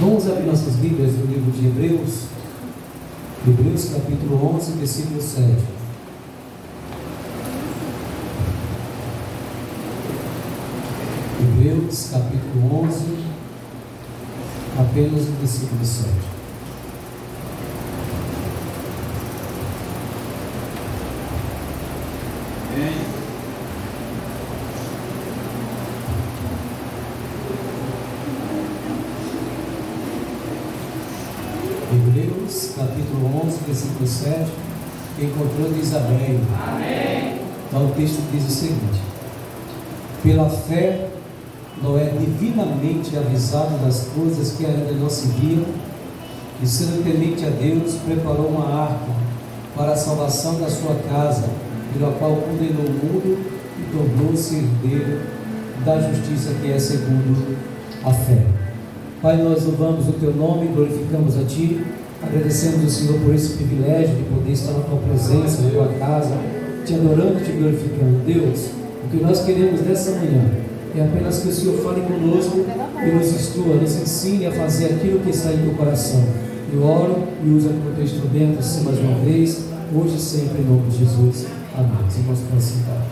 Vamos abrir nossas Bíblias no livro de Hebreus, Hebreus capítulo 11, versículo 7. Hebreus capítulo 11, apenas no versículo 7. Hebreus capítulo 11, versículo 7. Quem encontrou diz amém. Amém. Então o texto diz o seguinte: pela fé Noé, divinamente avisado das coisas que ainda não se viam, e sendo temente a Deus, preparou uma arca para a salvação da sua casa, pela qual condenou o mundo e tornou-se herdeiro da justiça que é segundo a fé. Pai, nós louvamos o Teu nome, glorificamos a Ti, agradecemos ao Senhor por esse privilégio de poder estar na Tua presença, na Tua casa, Te adorando e Te glorificando. Deus, o que nós queremos nessa manhã é apenas que o Senhor fale conosco e nos instrua, nos ensine a fazer aquilo que está em Teu coração. Eu oro e uso como Teu instrumento, assim mais uma vez, hoje e sempre, em nome de Jesus. Amém. Os irmãos podem sentar.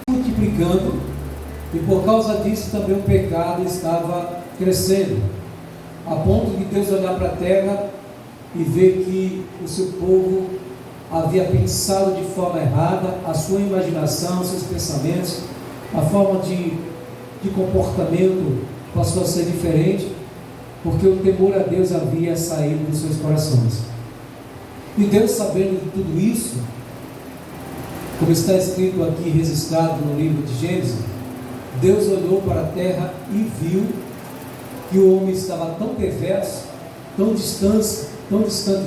Multiplicando, e por causa disso também o pecado estava crescendo, a ponto de Deus olhar para a terra e ver que o seu povo havia pensado de forma errada, a sua imaginação, seus pensamentos, a forma de comportamento passou a ser diferente, porque o temor a Deus havia saído dos seus corações. E Deus, sabendo de tudo isso, como está escrito aqui, registrado no livro de Gênesis, Deus olhou para a terra e viu que o homem estava tão perverso, tão distante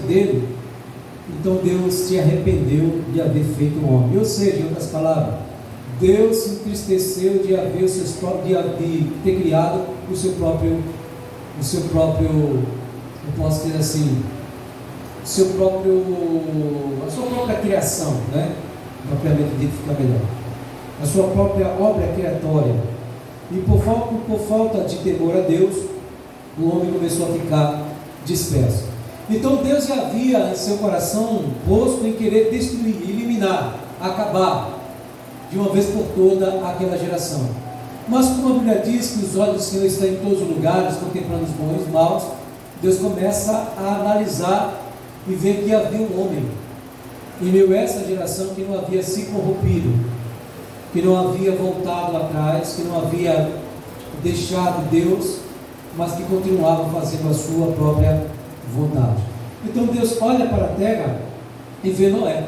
dele. Então Deus se arrependeu de haver feito um homem. Ou seja, em outras palavras, Deus se entristeceu de haver de ter criado o seu próprio, eu posso dizer assim, a sua própria criação, né? Propriamente dito fica melhor. A sua própria obra criatória. E por falta de temor a Deus, o homem começou a ficar disperso. Então Deus já havia em seu coração posto em querer destruir, eliminar, acabar de uma vez por toda aquela geração. Mas como a Bíblia diz que os olhos do Senhor estão em todos os lugares, contemplando os bons e os maus, Deus começa a analisar e ver que havia um homem em meio a essa geração que não havia se corrompido, que não havia voltado atrás, que não havia deixado Deus, mas que continuava fazendo a sua própria vontade. Então Deus olha para a terra e vê Noé.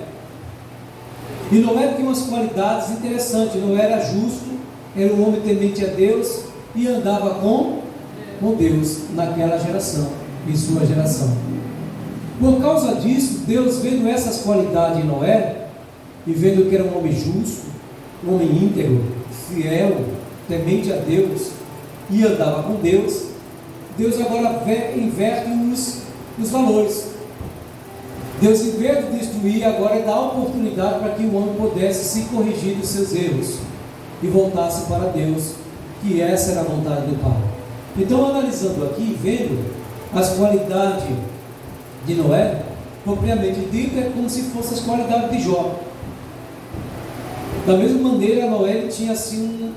E Noé tinha umas qualidades interessantes. Noé era justo, era um homem temente a Deus e andava com Deus naquela geração, em sua geração. Por causa disso, Deus, vendo essas qualidades em Noé e vendo que era um homem justo, um homem íntegro, fiel, temente a Deus e andava com Deus, Deus agora inverte os valores. Deus, em vez de destruir, agora dá oportunidade para que o homem pudesse se corrigir dos seus erros e voltasse para Deus, que essa era a vontade do Pai. Então, analisando aqui, vendo as qualidades de Noé, propriamente dito, é como se fossem as qualidades de Jó. Da mesma maneira, Noé tinha assim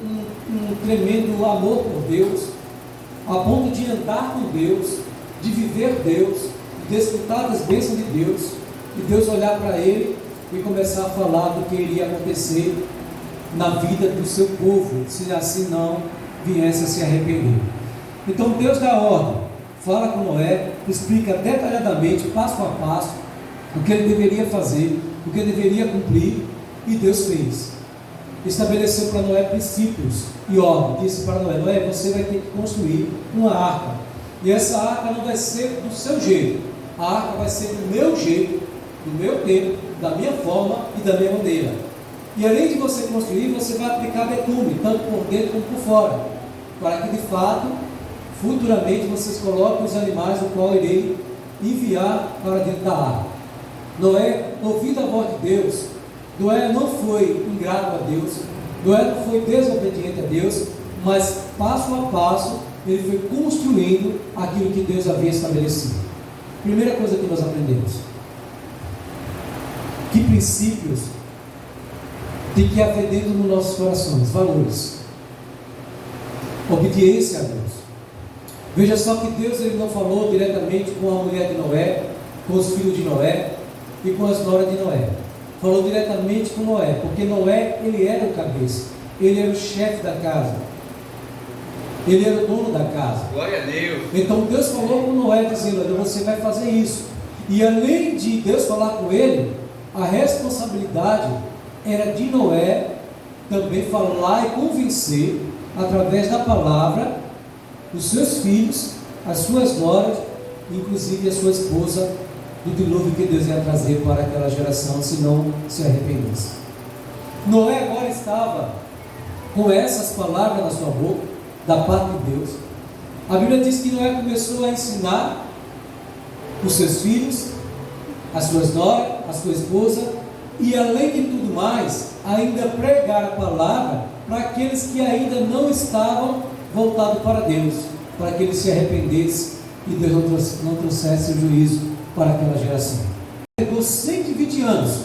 um tremendo amor por Deus, a ponto de andar com Deus, de viver Deus, de desfrutar das bênçãos de Deus, e Deus olhar para ele e começar a falar do que iria acontecer na vida do seu povo, se assim não viesse a se arrepender. Então Deus dá ordem, fala com Noé, explica detalhadamente, passo a passo, o que ele deveria fazer, o que ele deveria cumprir, e Deus fez. Estabeleceu para Noé princípios e ordem. Disse para Noé: Noé, você vai ter que construir uma arca, e essa arca não vai ser do seu jeito, a arca vai ser do meu jeito, do meu tempo, da minha forma e da minha maneira. E além de você construir, você vai aplicar betume, tanto por dentro como por fora, para que de fato, futuramente vocês coloquem os animais no qual irei enviar para dentro da arca. Noé, ouvindo a voz de Deus, Noé não foi ingrato a Deus, Noé não foi desobediente a Deus, mas passo a passo ele foi construindo aquilo que Deus havia estabelecido. Primeira coisa que nós aprendemos: que princípios tem que haver dentro dos nossos corações, valores, obediência a Deus. Veja só que Deus ele não falou diretamente com a mulher de Noé, com os filhos de Noé e com as noras de Noé. Falou diretamente com Noé, porque Noé ele era o cabeça, ele era o chefe da casa, ele era o dono da casa. Glória a Deus. Então Deus falou com Noé dizendo: olha, você vai fazer isso. E além de Deus falar com ele, a responsabilidade era de Noé também falar e convencer através da palavra os seus filhos, as suas noras, inclusive a sua esposa, do dilúvio que Deus ia trazer para aquela geração, se não se arrependesse. Noé agora estava com essas palavras na sua boca, da parte de Deus. A Bíblia diz que Noé começou a ensinar os seus filhos, as suas noras, a sua esposa, e além de tudo mais, ainda pregar a palavra para aqueles que ainda não estavam voltados para Deus, para que eles se arrependessem e Deus não trouxesse o juízo para aquela geração. Levou 120 anos,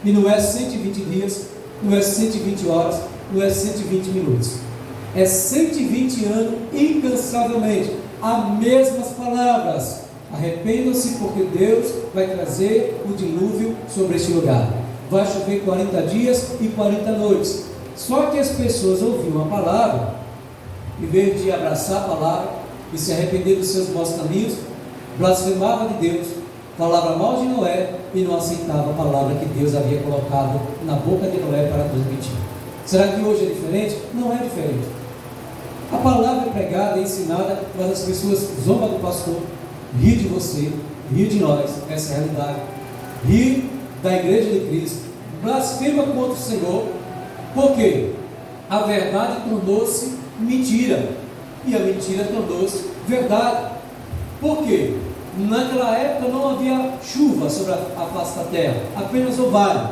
e não é 120 dias, não é 120 horas, não é 120 minutos, é 120 anos incansavelmente, as mesmas palavras: arrependam-se, porque Deus vai trazer o dilúvio sobre este lugar, vai chover 40 dias e 40 noites. Só que as pessoas ouviam a palavra, em vez de abraçar a palavra e se arrepender dos seus maus caminhos, blasfemava de Deus, falava mal de Noé e não aceitava a palavra que Deus havia colocado na boca de Noé para transmitir. Será que hoje é diferente? Não é diferente. A palavra é pregada, é ensinada, mas as pessoas zombam do pastor, ri de você, ri de nós, essa é a realidade, ri da igreja de Cristo, blasfema contra o Senhor. Por quê? A verdade tornou-se mentira, e a mentira tornou-se verdade. Por quê? Naquela época não havia chuva sobre a face da terra, apenas orvalho.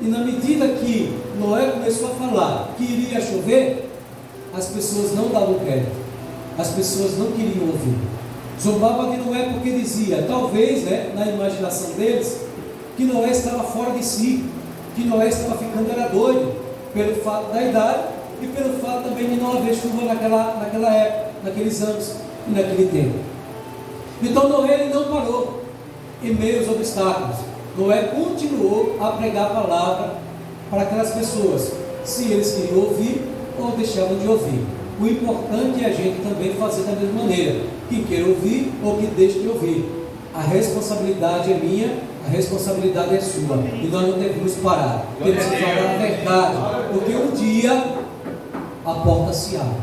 E na medida que Noé começou a falar que iria chover, as pessoas não davam crédito, as pessoas não queriam ouvir. Zombava de Noé porque dizia, talvez, na imaginação deles, que Noé estava fora de si, que Noé estava ficando era doido, pelo fato da idade e pelo fato também de não haver chuva naquela época, naqueles anos e naquele tempo. Então Noé ele não parou em meio aos obstáculos. Noé continuou a pregar a palavra para aquelas pessoas, se eles queriam ouvir ou deixavam de ouvir. O importante é a gente também fazer da mesma maneira, que queira ouvir ou que deixe de ouvir. A responsabilidade é minha, a responsabilidade é sua, e nós não devemos parar, temos que falar a verdade, porque um dia a porta se abre,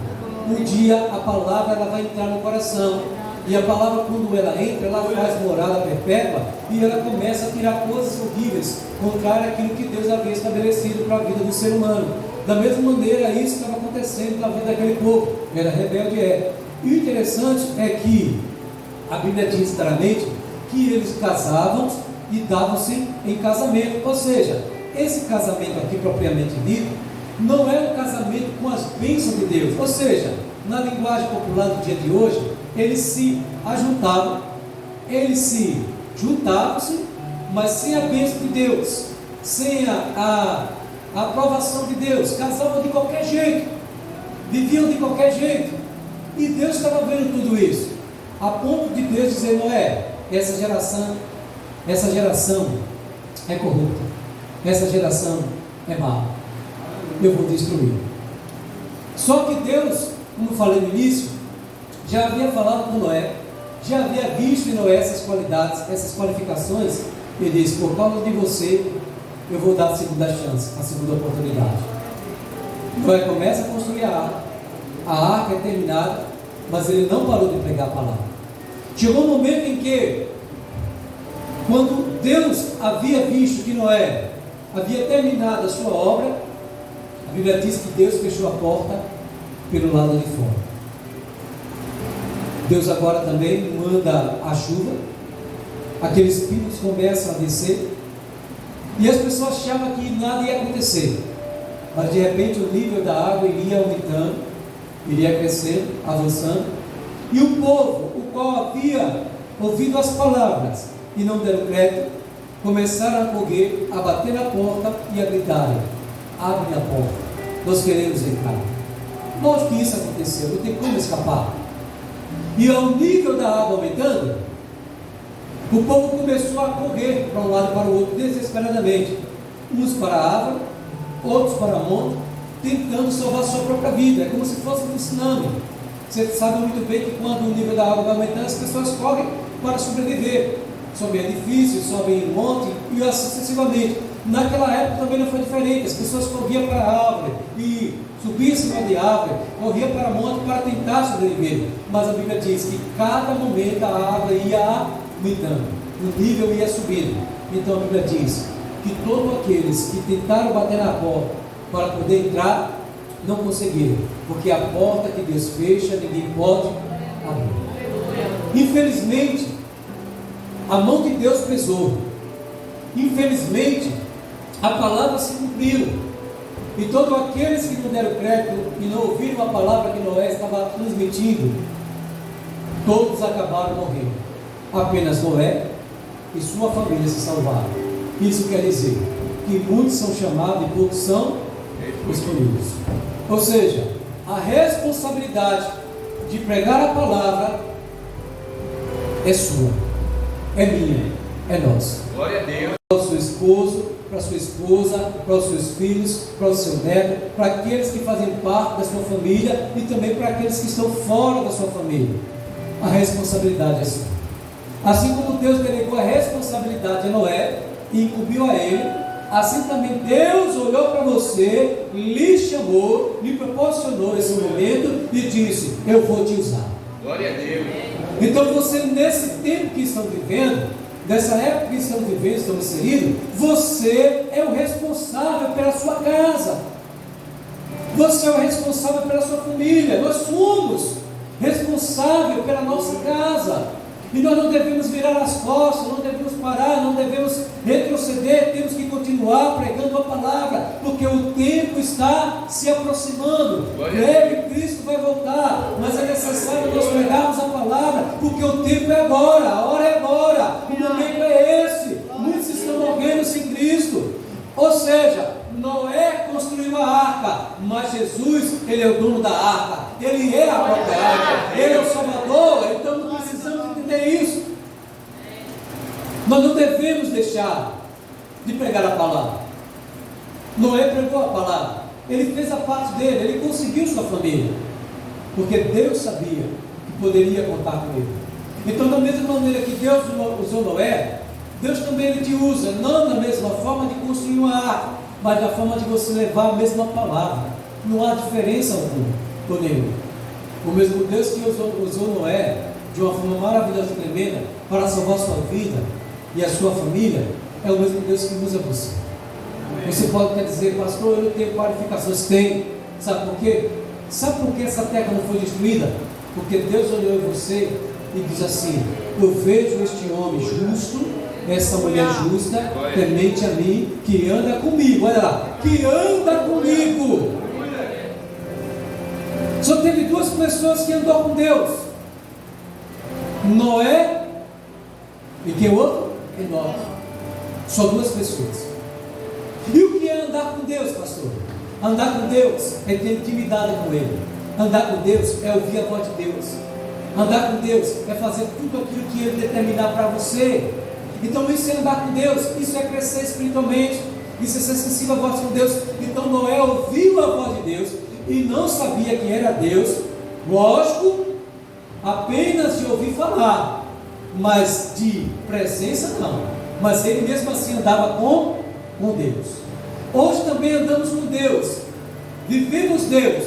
um dia a palavra ela vai entrar no coração, e a palavra, quando ela entra, ela faz morada perpétua, e ela começa a tirar coisas horríveis, contrário àquilo que Deus havia estabelecido para a vida do ser humano. Da mesma maneira, isso estava acontecendo na vida daquele povo, era rebelde. E o interessante é que a Bíblia diz claramente que eles casavam e davam-se em casamento, ou seja, esse casamento aqui propriamente dito, não era um casamento com as bênçãos de Deus, ou seja, na linguagem popular do dia de hoje, eles se ajuntavam, eles se juntavam-se, mas sem a bênção de Deus, sem a aprovação de Deus, casavam de qualquer jeito, viviam de qualquer jeito, e Deus estava vendo tudo isso, a ponto de Deus dizer, Noé, essa geração é corrupta, essa geração é má, eu vou destruir. Só que Deus, como falei no início, já havia falado com Noé, já havia visto em Noé essas qualidades, essas qualificações. Ele disse, por causa de você, eu vou dar a segunda chance, a segunda oportunidade. Noé começa a construir a arca é terminada, mas ele não parou de pregar a palavra. Chegou um momento em que, quando Deus havia visto que Noé havia terminado a sua obra, a Bíblia diz que Deus fechou a porta pelo lado de fora. Deus agora também manda a chuva, aqueles pinos começam a descer, e as pessoas achavam que nada ia acontecer, mas de repente o nível da água iria aumentando, iria crescendo, avançando, e o povo, o qual havia ouvido as palavras e não deram crédito, começaram a correr, a bater na porta e a gritarem: abre a porta, nós queremos entrar. Lógico que isso aconteceu, não tem como escapar. E ao nível da água aumentando, o povo começou a correr para um lado e para o outro desesperadamente, uns para a árvore, outros para a monte, tentando salvar sua própria vida. É como se fosse um tsunami. Você sabe muito bem que quando o nível da água vai aumentando, as pessoas correm para sobreviver, sobem edifícios, sobem monte e assim sucessivamente. Naquela época também não foi diferente. As pessoas corriam para a árvore e subiam em cima de árvore, corriam para a monte para tentar sobreviver. Mas a Bíblia diz que cada momento a água ia aumentando, o nível ia subindo. Então a Bíblia diz que todos aqueles que tentaram bater na porta para poder entrar, não conseguiram, porque a porta que Deus fecha, ninguém pode abrir. Infelizmente, a mão de Deus pesou. Infelizmente, a palavra se cumpriu. E todos aqueles que não deram crédito e não ouviram a palavra que Noé estava transmitindo, todos acabaram morrendo. Apenas Noé e sua família se salvaram. Isso quer dizer que muitos são chamados e poucos são escolhidos. Ou seja, a responsabilidade de pregar a palavra é sua, é minha, é nossa. Glória a Deus. Para o seu esposo, para a sua esposa, para os seus filhos, para o seu neto, para aqueles que fazem parte da sua família e também para aqueles que estão fora da sua família. A responsabilidade é sua. Assim como Deus delegou a responsabilidade a Noé e incumbiu a ele, assim também Deus olhou para você, lhe chamou, lhe proporcionou esse momento e disse: eu vou te usar. Glória a Deus. Então você, nesse tempo que estão vivendo, nessa época que estão vivendo, estão inseridos, você é o responsável pela sua casa, você é o responsável pela sua família. Nós somos responsáveis pela nossa casa. E nós não devemos virar as costas, não devemos parar, não devemos retroceder, temos que continuar pregando a palavra, porque o tempo está se aproximando. Breve Cristo vai voltar, mas é necessário nós pregarmos a palavra, porque o tempo é agora, a hora é agora, o momento é esse. Muitos estão morrendo sem Cristo. Ou seja, Noé construiu a arca, mas Jesus, Ele é o dono da arca, Ele é a própria arca, Ele é o Salvador. Então não precisamos entender isso. Nós não devemos deixar de pregar a palavra. Noé pregou a palavra, ele fez a parte dele, ele conseguiu sua família, porque Deus sabia que poderia contar com ele. Então, da mesma maneira que Deus usou Noé, Deus também ele te usa, não da mesma forma de construir uma arca, mas da forma de você levar a mesma palavra. Não há diferença alguma, nenhuma. O mesmo Deus que usou Noé de uma forma maravilhosa e tremenda para salvar sua vida e a sua família, é o mesmo Deus que usa você. Você pode até dizer: pastor, eu não tenho qualificações. Tem. Sabe por quê? Sabe por que essa terra não foi destruída? Porque Deus olhou em você e diz assim: eu vejo este homem justo, essa mulher justa, temente a mim, que anda comigo. Olha lá, que anda comigo. Só teve duas pessoas que andou com Deus: Noé e quem outro? Enoque. Só duas pessoas. E o que é andar com Deus, pastor? Andar com Deus é ter intimidade com Ele. Andar com Deus é ouvir a voz de Deus. Andar com Deus é fazer tudo aquilo que Ele determinar para você. Então isso é andar com Deus, isso é crescer espiritualmente, isso é ser sensível à voz de Deus. Então Noé ouviu a voz de Deus e não sabia quem era Deus, lógico, apenas de ouvir falar, mas de presença não. Mas ele mesmo assim andava com Deus. Hoje também andamos com Deus, vivemos Deus.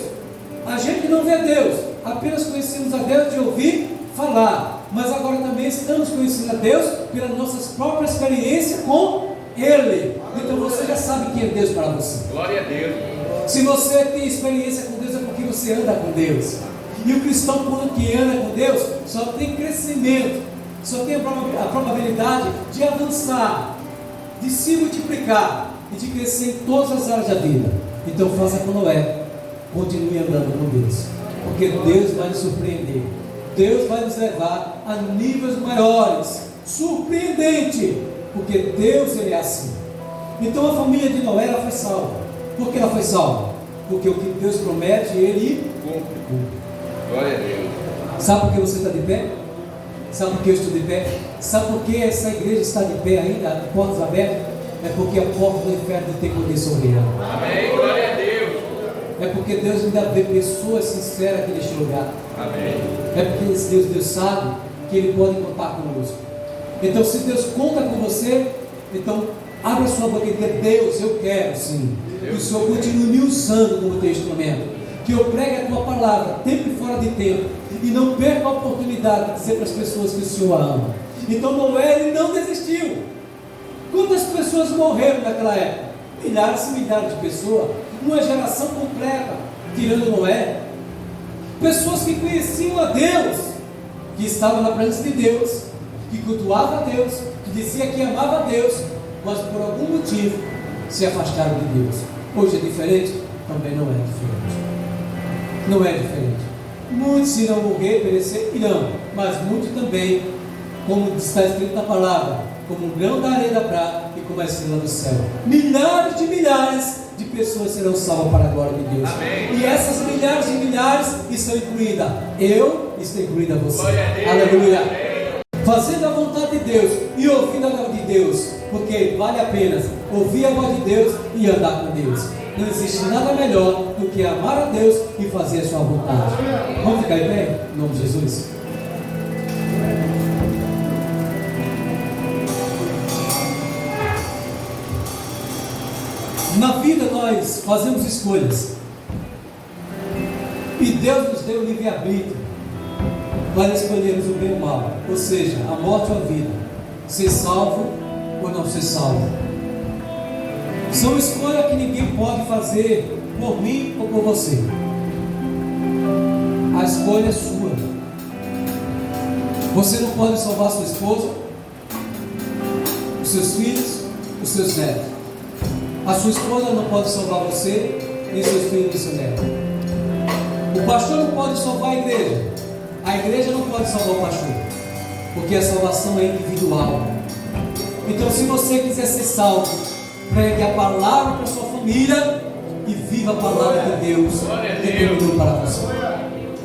A gente não vê Deus, apenas conhecemos a Deus de ouvir falar, mas agora também estamos conhecendo a Deus pela nossa própria experiência com Ele. Então você já sabe quem é Deus para você. Glória a Deus. Se você tem experiência com Deus, é porque você anda com Deus. E o cristão, quando que anda com Deus, só tem crescimento, só tem a probabilidade de avançar, de se multiplicar e de crescer em todas as áreas da vida. Então faça com Noé, continue andando com Deus. Porque Deus vai nos surpreender. Deus vai nos levar a níveis maiores. Surpreendente. Porque Deus, Ele é assim. Então a família de Noé, ela foi salva. Por que ela foi salva? Porque o que Deus promete, Ele cumpre. Glória a Deus. Sabe por que você está de pé? Sabe por que eu estou de pé? Sabe por que essa igreja está de pé ainda, de portas abertas? É porque a porta do inferno não tem poder sobre ela. Amém. Glória a Deus. É porque Deus ainda vê pessoas sinceras aqui neste lugar. Amém. É porque esse Deus sabe que Ele pode contar conosco. Então, se Deus conta com você, então abre a sua boca e diga: Deus, eu quero sim que o Senhor continue me usando como teu instrumento, que eu pregue a tua palavra, tempo e fora de tempo, e não perca a oportunidade de dizer para as pessoas que o Senhor ama. Então Noé, ele não desistiu. Quantas pessoas morreram naquela época? Milhares e milhares de pessoas, uma geração completa, tirando Noé. Pessoas que conheciam a Deus, que estavam na presença de Deus, que cultuavam a Deus, que diziam que amavam a Deus, mas por algum motivo se afastaram de Deus. Hoje é diferente? Também não é diferente. Não é diferente. Muitos irão morrer, perecer, irão, mas muitos também, como está escrito na palavra, como um grão da areia da praia e como a estrela do céu. Milhares de pessoas serão salvas para a glória de Deus. Amém. E essas milhares de milhares estão incluídas. Eu estou incluída você. Aleluia. Fazendo a vontade de Deus e ouvindo a voz de Deus, porque vale a pena ouvir a voz de Deus e andar com Deus. Não existe nada melhor do que amar a Deus e fazer a sua vontade. Vamos ficar em pé? Em nome de Jesus. Na vida nós fazemos escolhas. E Deus nos deu o livre-arbítrio para escolhermos o bem ou o mal. Ou seja, a morte ou a vida. Ser salvo ou não ser salvo. São escolhas que ninguém pode fazer por mim ou por você. A escolha é sua. Você não pode salvar sua esposa, os seus filhos, os seus netos. A sua esposa não pode salvar você, nem seus filhos, nem seu neto. O pastor não pode salvar a igreja. A igreja não pode salvar o pastor, porque a salvação é individual. Então, se você quiser ser salvo, pregue a palavra para a sua família e viva a palavra que Deus determinou para você.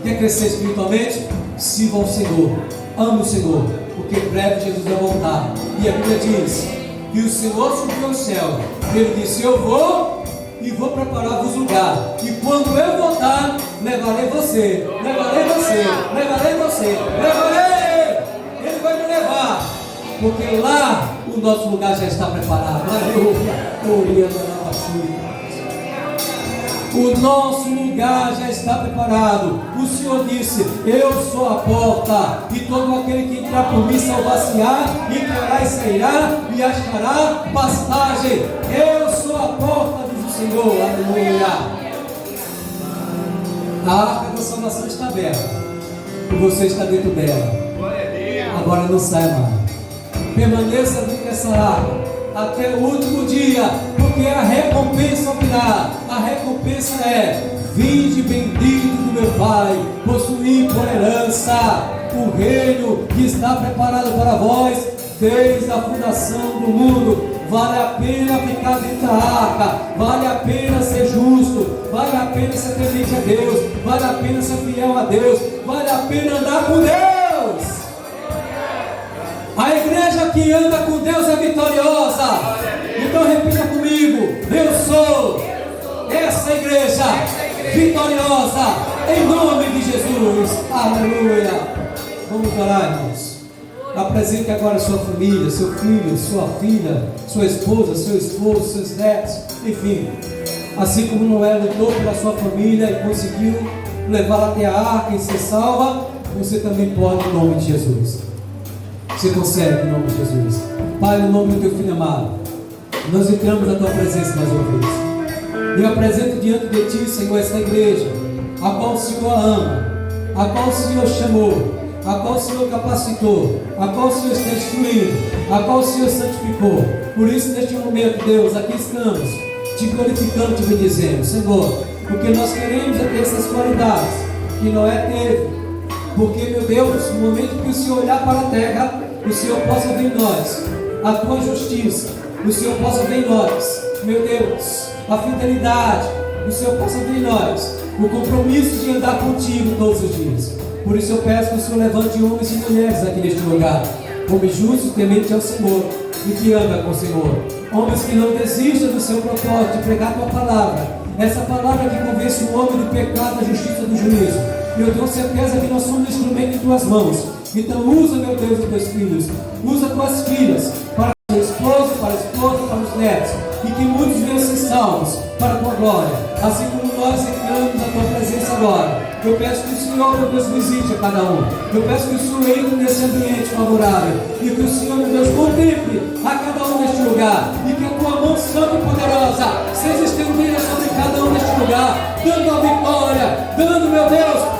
Quer crescer espiritualmente? Sirva ao Senhor, ame o Senhor, porque breve Jesus vai voltar. E a Bíblia diz que o Senhor subiu ao céu. Ele disse: eu vou e vou preparar-vos lugar. E quando eu voltar, levarei você, levarei você, levarei você, levarei. Ele vai me levar, porque lá o nosso lugar já está preparado. O nosso lugar já está preparado. O Senhor disse: eu sou a porta, e todo aquele que entrar por mim salvar-se-á, entrará e sairá, e achará passagem. Eu sou a porta, diz o Senhor. Aleluia. A arca da salvação está aberta, e você está dentro dela. Agora não saia mais. Permaneça dentro dessa arca até o último dia, porque a recompensa virá. A recompensa é: vinde bendito do meu Pai, possuí por herança o reino que está preparado para vós desde a fundação do mundo. Vale a pena ficar dentro da arca, vale a pena ser justo, vale a pena ser temente a Deus, vale a pena ser fiel a Deus, vale a pena andar com Deus. A igreja que anda com Deus é vitoriosa. Então repita comigo: eu sou essa igreja vitoriosa, em nome de Jesus. Aleluia. Vamos orar, irmãos. Apresente agora sua família, seu filho, sua filha, sua esposa, seu esposo, seus netos, enfim. Assim como Noé lutou pela sua família e conseguiu levá-la até a arca e ser salva, você também pode, em nome de Jesus. Você consegue, em nome de Jesus. Pai, no nome do teu filho amado, nós entramos na tua presença mais uma vez. Eu apresento diante de ti, Senhor, esta igreja, a qual o Senhor ama, a qual o Senhor chamou, a qual o Senhor capacitou, a qual o Senhor está instruindo, a qual o Senhor santificou. Por isso, neste momento, Deus, aqui estamos, te glorificando, te bendizendo, Senhor, porque nós queremos ter essas qualidades, que Noé teve. Porque, meu Deus, no momento que o Senhor olhar para a terra, o Senhor possa ver em nós a tua justiça, o Senhor possa ver em nós, meu Deus, a fidelidade, o Senhor possa ver em nós o compromisso de andar contigo todos os dias. Por isso eu peço que o Senhor levante homens e mulheres aqui neste lugar, homens justos, temente ao Senhor e que andam com o Senhor, homens que não desistam do seu propósito de pregar a tua palavra, essa palavra que convence o homem do pecado, da justiça e do juízo. Eu tenho certeza que nós somos instrumento em tuas mãos. Então usa, meu Deus, os teus filhos, usa tuas filhas para o esposo, para a esposa, para os netos, e que muitos venham ser salvos para a tua glória, assim como nós entramos na tua presença agora. Eu peço que o Senhor, meu Deus, visite a cada um. Eu peço que o Senhor entre nesse ambiente favorável e que o Senhor, meu Deus, contemple a cada um neste lugar e que a tua mão santa e poderosa seja estendida sobre cada um neste lugar, dando a vitória, dando, meu Deus,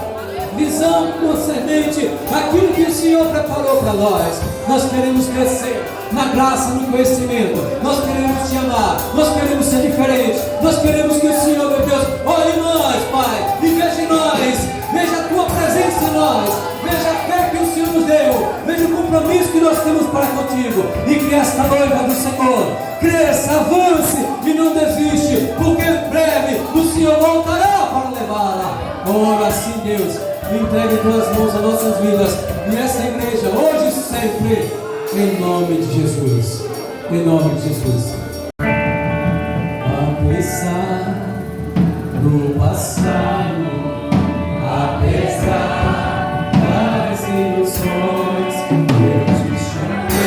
visão concernente aquilo que o Senhor preparou para nós. Nós queremos crescer na graça, no conhecimento. Nós queremos te amar. Nós queremos ser diferentes. Nós queremos que o Senhor, meu Deus, olhe em nós, Pai, e veja em nós. Veja a tua presença em nós. Veja a fé que o Senhor nos deu. Veja o compromisso que nós temos para contigo. E que esta noiva do Senhor cresça, avance e não desiste, porque em breve o Senhor voltará para levá-la. Ora assim, Deus, entregue em tuas mãos as nossas vidas e essa igreja, hoje e sempre, em nome de Jesus. Em nome de Jesus. Apesar do passado, apesar das ilusões, eu te chamei.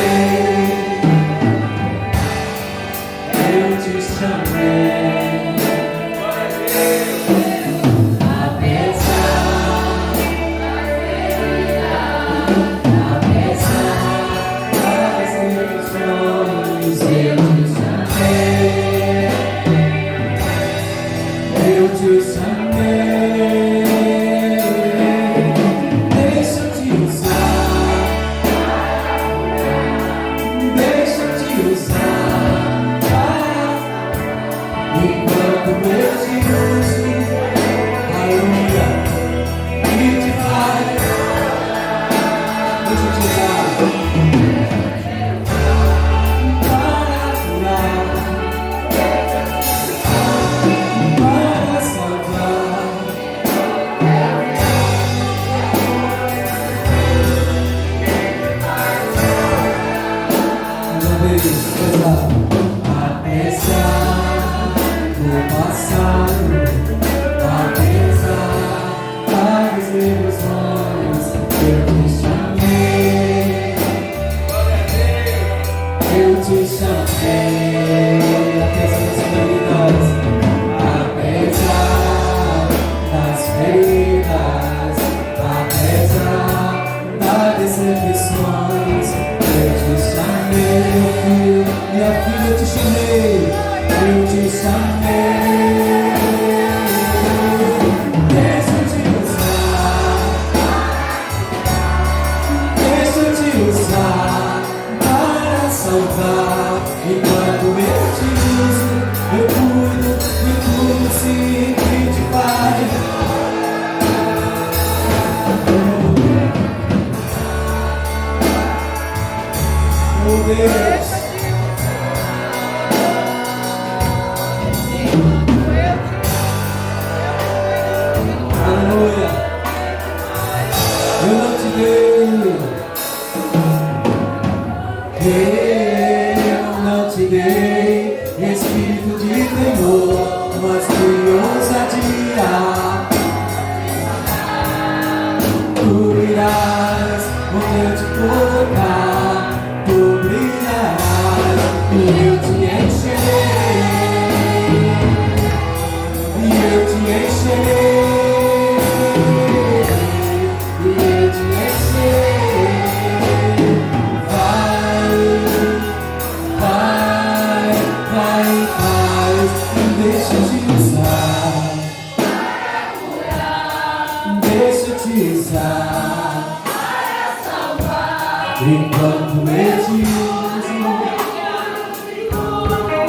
Enquanto eu te uso,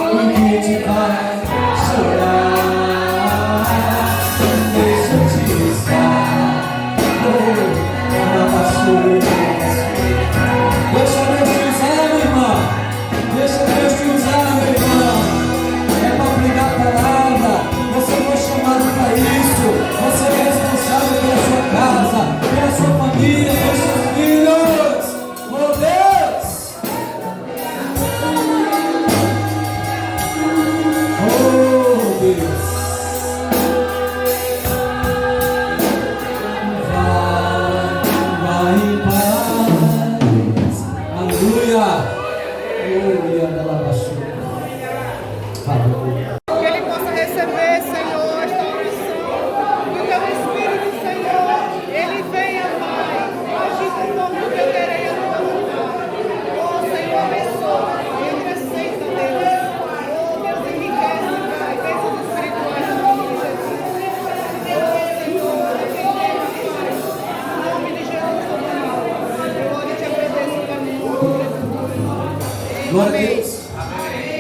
o que te faz chorar? Deixa eu te usar. Glória a Amém. Deus.